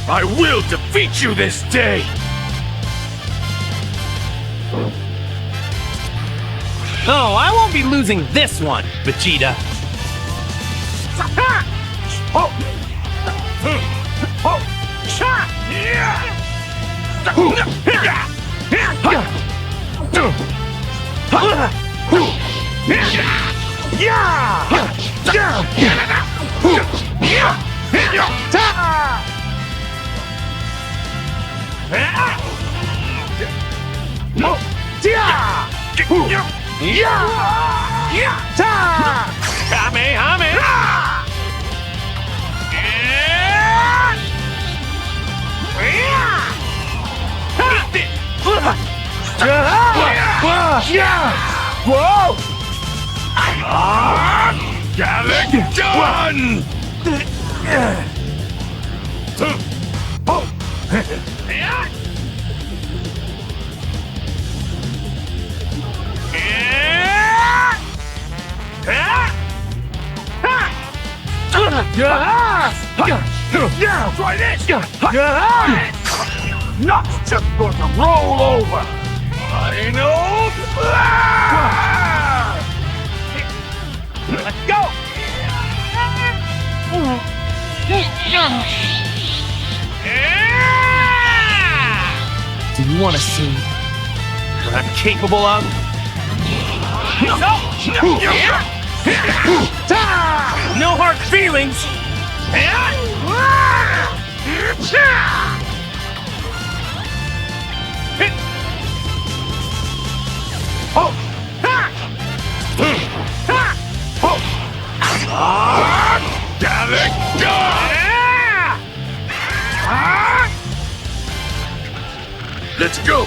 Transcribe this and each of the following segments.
I will defeat you this day! Oh, I won't be losing this one, Vegeta. Gallic Gun! Try this! Not just gonna roll over! I know! Let's go! Do you want to see what I'm capable of? No hard feelings! Gallic Gun! Let's go!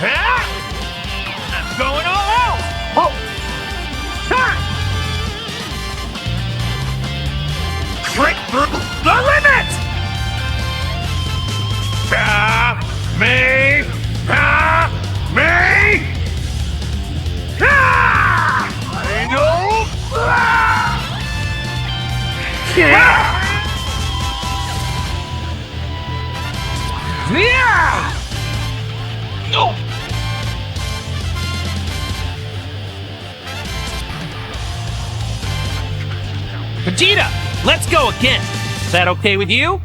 I'm going all out! Break through the limit! Me! I know! No! Vegeta, let's go again. Is that okay with you?